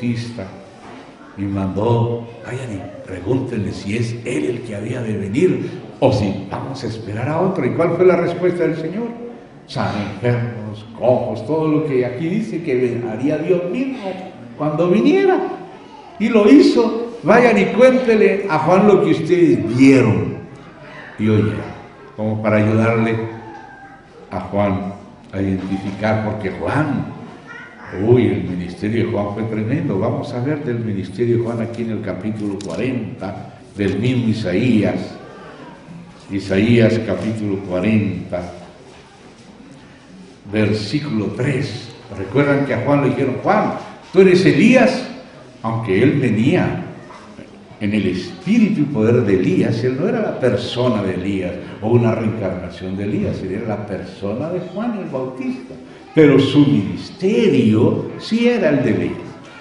Bautista y mandó, vayan y pregúntenle si es él el que había de venir o si vamos a esperar a otro. ¿Y cuál fue la respuesta del Señor? Sanar enfermos, cojos, todo lo que aquí dice que haría Dios mismo cuando viniera. Y lo hizo. Vayan y cuéntenle a Juan lo que ustedes vieron y oyeron, como para ayudarle a Juan a identificar, porque Juan, el ministerio de Juan fue tremendo. Vamos a ver del ministerio de Juan aquí en el capítulo 40 del mismo Isaías. Isaías capítulo 40, versículo 3. Recuerdan que a Juan le dijeron, Juan, tú eres Elías, aunque él venía en el espíritu y poder de Elías. Él no era la persona de Elías o una reencarnación de Elías, él era la persona de Juan el Bautista, pero su ministerio sí era el de Elías.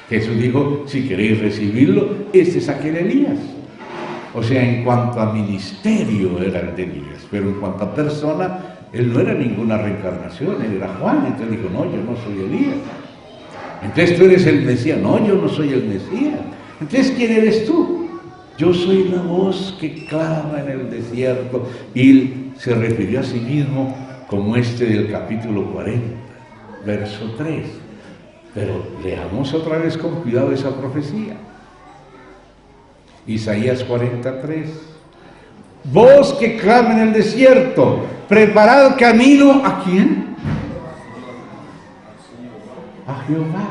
Jesús dijo, si queréis recibirlo, este es aquel Elías. O sea, en cuanto a ministerio era el de Elías, pero en cuanto a persona, él no era ninguna reencarnación, él era Juan. Entonces dijo, no, yo no soy Elías. Entonces tú eres el Mesías. No, yo no soy el Mesías. Entonces, ¿quién eres tú? Yo soy la voz que clama en el desierto. Y él se refirió a sí mismo como del capítulo 40, verso 3. Pero leamos otra vez con cuidado esa profecía. Isaías 43. Voz que clama en el desierto, preparad camino, ¿a quién? A Jehová.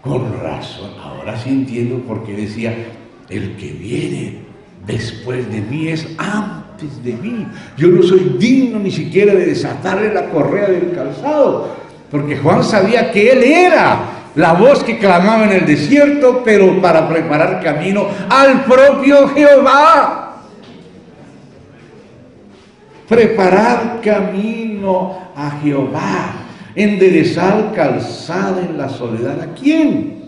Con razón, ahora sí entiendo por qué decía, el que viene después de mí es antes de mí. Yo no soy digno ni siquiera de desatarle la correa del calzado, porque Juan sabía que él era la voz que clamaba en el desierto, pero para preparar camino al propio Jehová. Preparar camino a Jehová. Enderezar calzada en la soledad. ¿A quién?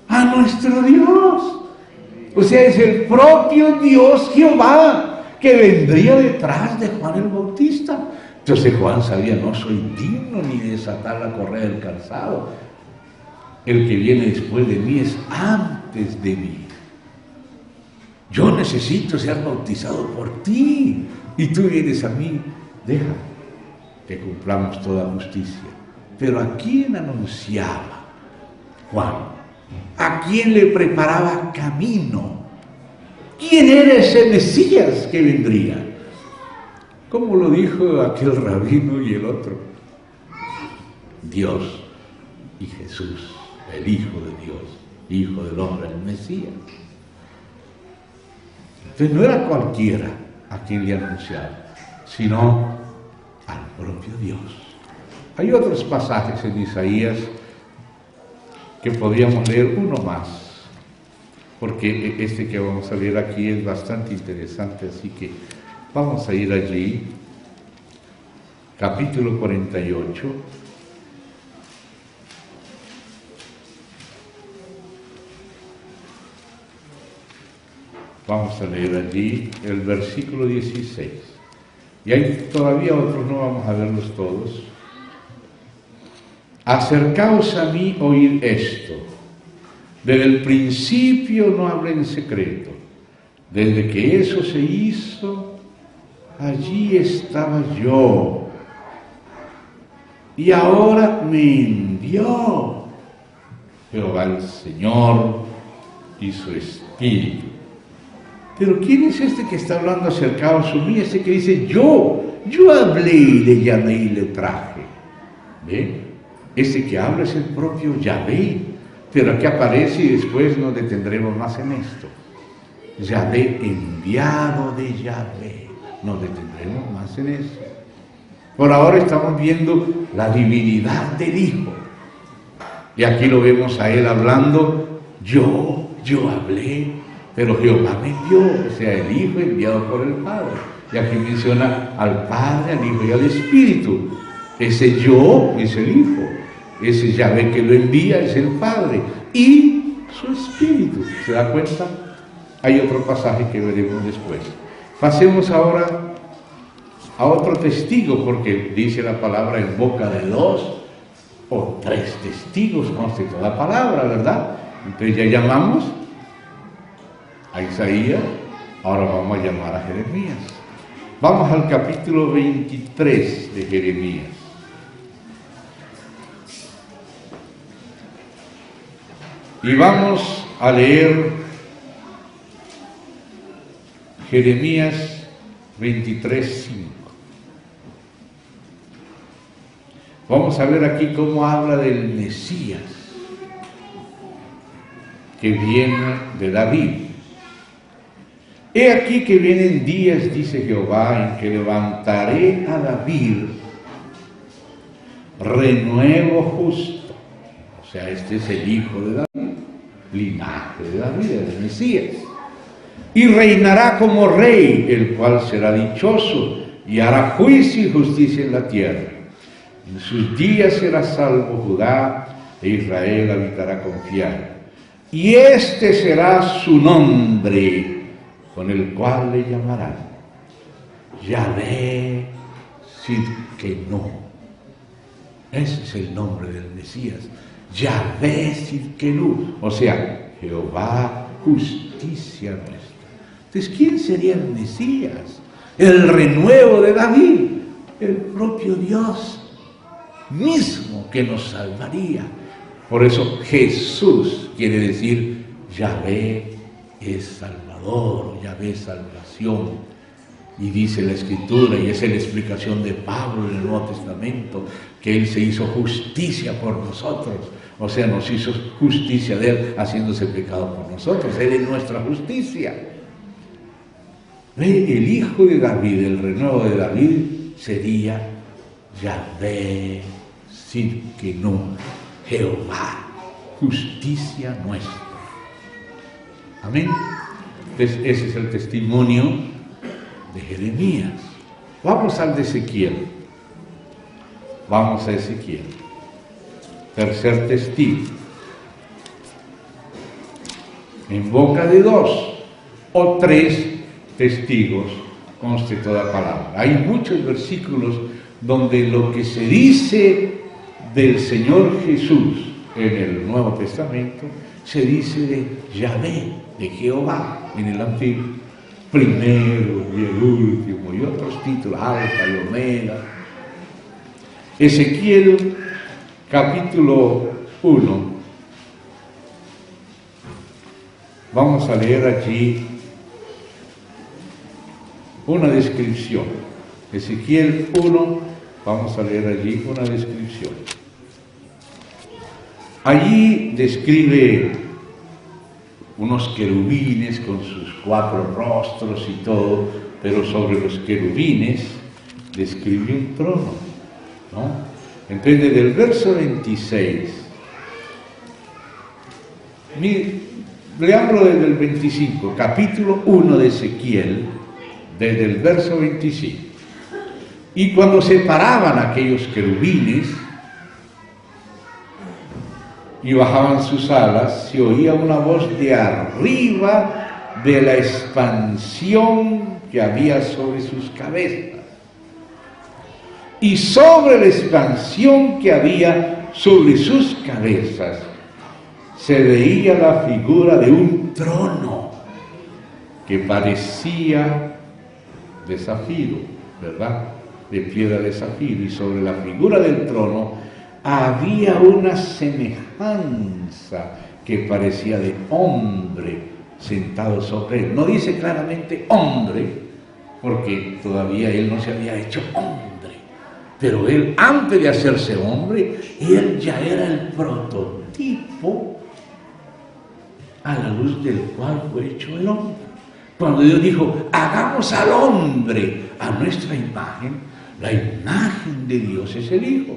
A nuestro Dios. O sea, es el propio Dios Jehová que vendría detrás de Juan el Bautista. Entonces Juan sabía, no soy digno ni de desatar la correa del calzado. El que viene después de mí es antes de mí. Yo necesito ser bautizado por ti y tú vienes a mí. Deja que cumplamos toda justicia. Pero ¿a quién anunciaba Juan? ¿A quién le preparaba camino? ¿Quién era ese Mesías que vendría? ¿Cómo lo dijo aquel rabino y el otro? Dios y Jesús, el Hijo de Dios, Hijo del hombre, el Mesías. Entonces no era cualquiera a quien le anunciaba, sino al propio Dios. Hay otros pasajes en Isaías que podríamos leer, uno más, porque este que vamos a leer aquí es bastante interesante, así que vamos a ir allí, capítulo 48. Vamos a leer allí el versículo 16. Y hay todavía otros, no vamos a verlos todos. Acercaos a mí, oíd esto. Desde el principio no hablé en secreto. Desde que eso se hizo, allí estaba yo. Y ahora me envió Jehová el Señor y su Espíritu. Pero ¿quién es este que está hablando acercaos a mí? Este que dice, yo hablé y le llamé y le traje. ¿Ve? Este que habla es el propio Yahvé, pero aquí aparece y después nos detendremos más en esto. Yahvé, enviado de Yahvé. Nos detendremos más en eso. Por ahora estamos viendo la divinidad del Hijo. Y aquí lo vemos a él hablando, yo hablé, pero Jehová me envió, o sea, el Hijo enviado por el Padre. Y aquí menciona al Padre, al Hijo y al Espíritu. Ese yo es el Hijo, ese Yahvé que lo envía es el Padre y su Espíritu. ¿Se da cuenta? Hay otro pasaje que veremos después. Pasemos ahora a otro testigo, porque dice la palabra en boca de dos o 3 testigos conste toda palabra, ¿verdad? Entonces ya llamamos a Isaías, ahora vamos a llamar a Jeremías. Vamos al capítulo 23 de Jeremías. Y vamos a leer Jeremías 23:5. Vamos a ver aquí cómo habla del Mesías, que viene de David. He aquí que vienen días, dice Jehová, en que levantaré a David renuevo justo. O sea, este es el hijo de David, linaje de David, el Mesías. Y reinará como rey, el cual será dichoso, y hará juicio y justicia en la tierra. En sus días será salvo Judá, e Israel habitará confiado. Y este será su nombre, con el cual le llamarán Yahvé Sidkenu. Ese es el nombre del Mesías, Yahvé Sidkenu, o sea, Jehová justicia nuestra. Entonces, ¿quién sería el Mesías? El renuevo de David, el propio Dios mismo que nos salvaría. Por eso Jesús quiere decir Yahvé es Salvador, Yahvé es salvación. Y dice la Escritura, y esa es la explicación de Pablo en el Nuevo Testamento, que Él se hizo justicia por nosotros. O sea, nos hizo justicia de Él, haciéndose pecado por nosotros. Él es nuestra justicia. El hijo de David, el renuevo de David, sería Yahvé Sidkenu, Jehová, justicia nuestra. Amén. Entonces, ese es el testimonio de Jeremías. Vamos al de Ezequiel. Vamos a Ezequiel. Tercer testigo. En boca de 2 o 3 testigos conste toda palabra. Hay muchos versículos donde lo que se dice del Señor Jesús en el Nuevo Testamento se dice de Yahvé, de Jehová en el Antiguo, primero y el último, y otros títulos, Alfa y Omega. Ezequiel capítulo 1. Vamos a leer allí una descripción. Ezequiel 1, vamos a leer allí una descripción. Allí describe unos querubines con sus 4 rostros y todo, pero sobre los querubines describe un trono, ¿no? Entonces, desde el verso 26, le hablo desde el 25, capítulo 1 de Ezequiel, desde el verso 25. Y cuando se paraban aquellos querubines y bajaban sus alas, se oía una voz de arriba de la expansión que había sobre sus cabezas. Y sobre la expansión que había sobre sus cabezas se veía la figura de un trono que parecía de zafiro, ¿verdad? De piedra de zafiro, y sobre la figura del trono había una semejanza que parecía de hombre sentado sobre él. No dice claramente hombre, porque todavía él no se había hecho hombre, pero él, antes de hacerse hombre, él ya era el prototipo a la luz del cual fue hecho el hombre. Cuando Dios dijo, hagamos al hombre a nuestra imagen, la imagen de Dios es el Hijo.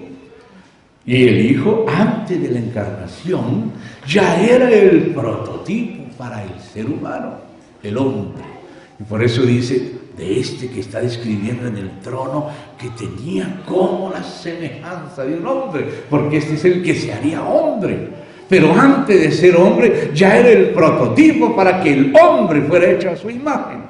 Y el Hijo, antes de la encarnación, ya era el prototipo para el ser humano, el hombre. Y por eso dice, de este que está describiendo en el trono, que tenía como la semejanza de un hombre, porque este es el que se haría hombre. Pero antes de ser hombre, ya era el prototipo para que el hombre fuera hecho a su imagen.